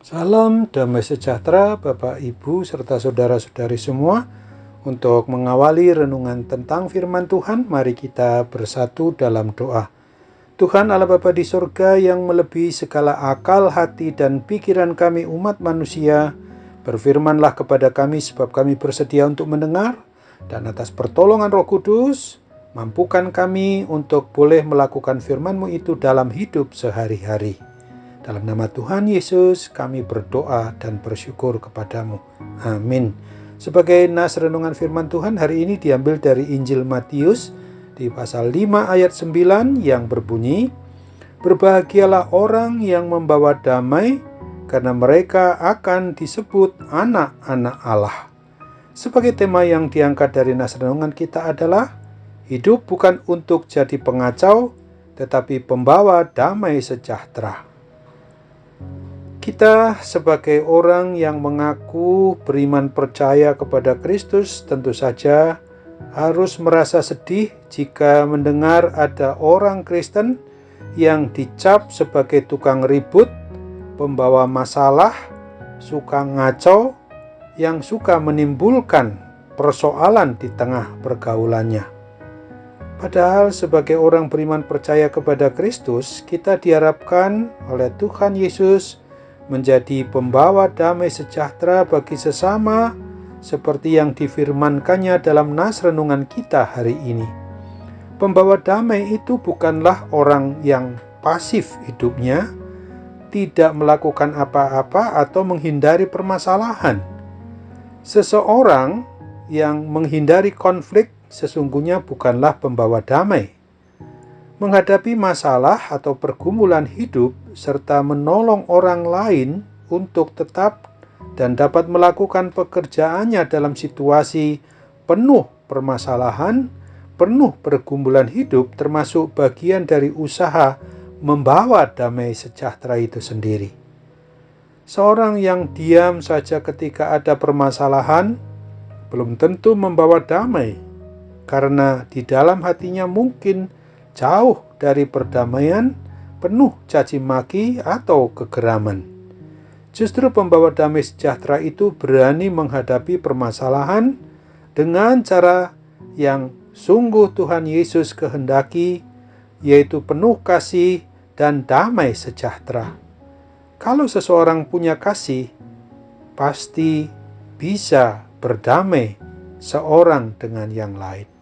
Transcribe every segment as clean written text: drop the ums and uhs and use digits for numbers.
Salam damai sejahtera Bapak Ibu serta saudara-saudari semua. Untuk mengawali renungan tentang firman Tuhan, mari kita bersatu dalam doa. Tuhan Allah Bapa di surga yang melebihi segala akal, hati, dan pikiran kami umat manusia, berfirmanlah kepada kami sebab kami bersedia untuk mendengar, dan atas pertolongan Roh Kudus, mampukan kami untuk boleh melakukan firman-Mu itu dalam hidup sehari-hari. Dalam nama Tuhan Yesus kami berdoa dan bersyukur kepadamu. Amin. Sebagai nas renungan firman Tuhan hari ini diambil dari Injil Matius di pasal 5 ayat 9 yang berbunyi, "Berbahagialah orang yang membawa damai, karena mereka akan disebut anak-anak Allah." Sebagai tema yang diangkat dari nas renungan kita adalah, hidup bukan untuk jadi pengacau, tetapi pembawa damai sejahtera. Kita sebagai orang yang mengaku beriman percaya kepada Kristus tentu saja harus merasa sedih jika mendengar ada orang Kristen yang dicap sebagai tukang ribut, pembawa masalah, suka ngaco, yang suka menimbulkan persoalan di tengah pergaulannya. Padahal sebagai orang beriman percaya kepada Kristus, kita diharapkan oleh Tuhan Yesus menjadi pembawa damai sejahtera bagi sesama, seperti yang difirmankannya dalam nas renungan kita hari ini. Pembawa damai itu bukanlah orang yang pasif hidupnya, tidak melakukan apa-apa atau menghindari permasalahan. Seseorang yang menghindari konflik sesungguhnya bukanlah pembawa damai. Menghadapi masalah atau pergumulan hidup serta menolong orang lain untuk tetap dan dapat melakukan pekerjaannya dalam situasi penuh permasalahan, penuh pergumulan hidup, termasuk bagian dari usaha membawa damai sejahtera itu sendiri. Seorang yang diam saja ketika ada permasalahan belum tentu membawa damai, karena di dalam hatinya mungkin jauh dari perdamaian, penuh caci maki atau kegeraman. Justru pembawa damai sejahtera itu berani menghadapi permasalahan dengan cara yang sungguh Tuhan Yesus kehendaki, yaitu penuh kasih dan damai sejahtera. Kalau seseorang punya kasih, pasti bisa berdamai seorang dengan yang lain.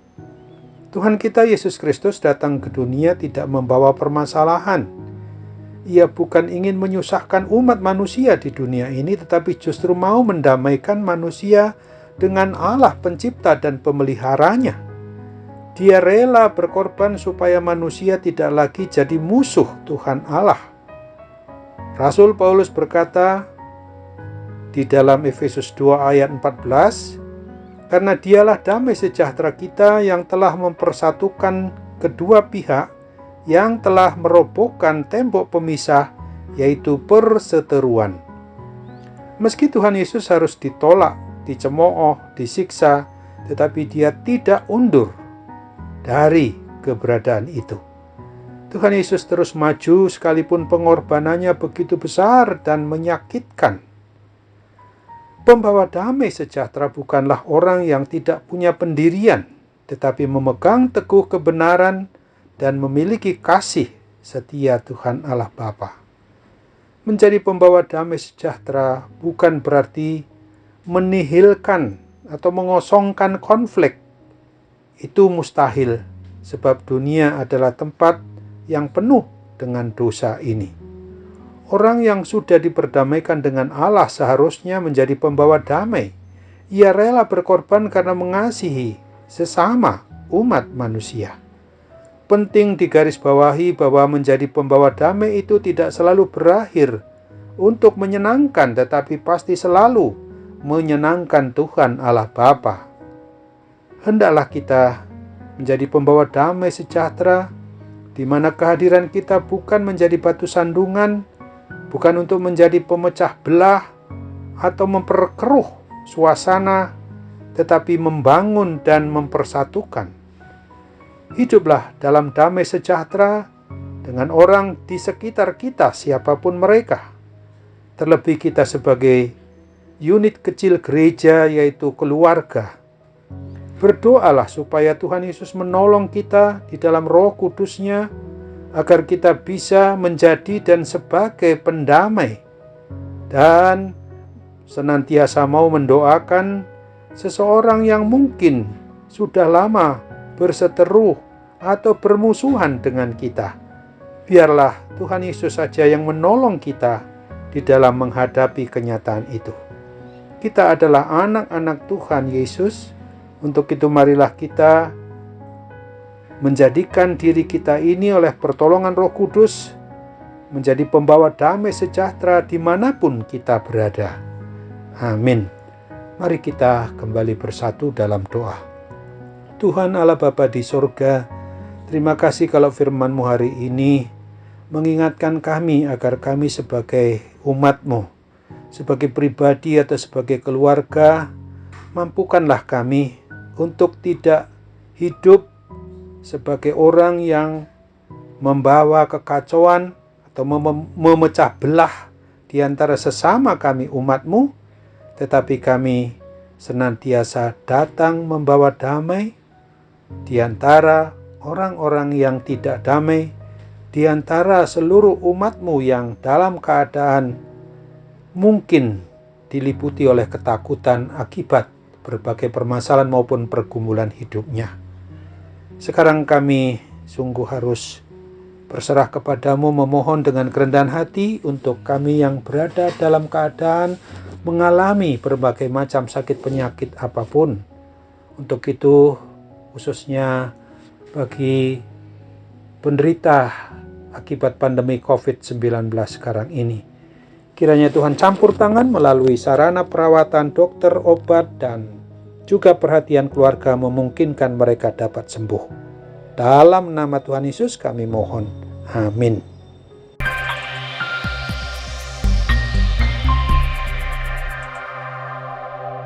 Tuhan kita Yesus Kristus datang ke dunia tidak membawa permasalahan. Ia bukan ingin menyusahkan umat manusia di dunia ini, tetapi justru mau mendamaikan manusia dengan Allah pencipta dan pemeliharanya. Dia rela berkorban supaya manusia tidak lagi jadi musuh Tuhan Allah. Rasul Paulus berkata di dalam Efesus 2 ayat 14, "Karena dialah damai sejahtera kita yang telah mempersatukan kedua pihak, yang telah merobohkan tembok pemisah, yaitu perseteruan." Meski Tuhan Yesus harus ditolak, dicemooh, disiksa, tetapi dia tidak undur dari keberadaan itu. Tuhan Yesus terus maju sekalipun pengorbanannya begitu besar dan menyakitkan. Pembawa damai sejahtera bukanlah orang yang tidak punya pendirian, tetapi memegang teguh kebenaran dan memiliki kasih setia Tuhan Allah Bapa. Menjadi pembawa damai sejahtera bukan berarti menihilkan atau mengosongkan konflik. Itu mustahil, sebab dunia adalah tempat yang penuh dengan dosa ini. Orang yang sudah diperdamaikan dengan Allah seharusnya menjadi pembawa damai. Ia rela berkorban karena mengasihi sesama umat manusia. Penting digarisbawahi bahwa menjadi pembawa damai itu tidak selalu berakhir untuk menyenangkan, tetapi pasti selalu menyenangkan Tuhan Allah Bapa. Hendaklah kita menjadi pembawa damai sejahtera, di mana kehadiran kita bukan menjadi batu sandungan, bukan untuk menjadi pemecah belah atau memperkeruh suasana, tetapi membangun dan mempersatukan. Hiduplah dalam damai sejahtera dengan orang di sekitar kita, siapapun mereka. terlebih kita sebagai unit kecil gereja, yaitu keluarga. Berdoalah supaya Tuhan Yesus menolong kita di dalam Roh Kudus-Nya, agar kita bisa menjadi dan sebagai pendamai, dan senantiasa mau mendoakan seseorang yang mungkin sudah lama berseteru atau bermusuhan dengan kita. Biarlah Tuhan Yesus saja yang menolong kita di dalam menghadapi kenyataan itu. Kita adalah anak-anak Tuhan Yesus. Untuk itu marilah kita menjadikan diri kita ini oleh pertolongan Roh Kudus menjadi pembawa damai sejahtera dimanapun kita berada. Amin. Mari kita kembali bersatu dalam doa. Tuhan Allah Bapa di sorga, terima kasih kalau firman-Mu hari ini mengingatkan kami agar kami sebagai umat-Mu, sebagai pribadi atau sebagai keluarga, mampukanlah kami untuk tidak hidup sebagai orang yang membawa kekacauan atau memecah belah di antara sesama kami umat-Mu, tetapi kami senantiasa datang membawa damai di antara orang-orang yang tidak damai, di antara seluruh umat-Mu yang dalam keadaan mungkin diliputi oleh ketakutan akibat berbagai permasalahan maupun pergumulan hidupnya. Sekarang kami sungguh harus berserah kepadamu, memohon dengan kerendahan hati untuk kami yang berada dalam keadaan mengalami berbagai macam sakit penyakit apapun. Untuk itu, khususnya bagi penderita akibat pandemi COVID-19 sekarang ini, kiranya Tuhan campur tangan melalui sarana perawatan dokter, obat, dan juga perhatian keluarga memungkinkan mereka dapat sembuh. Dalam nama Tuhan Yesus kami mohon. Amin.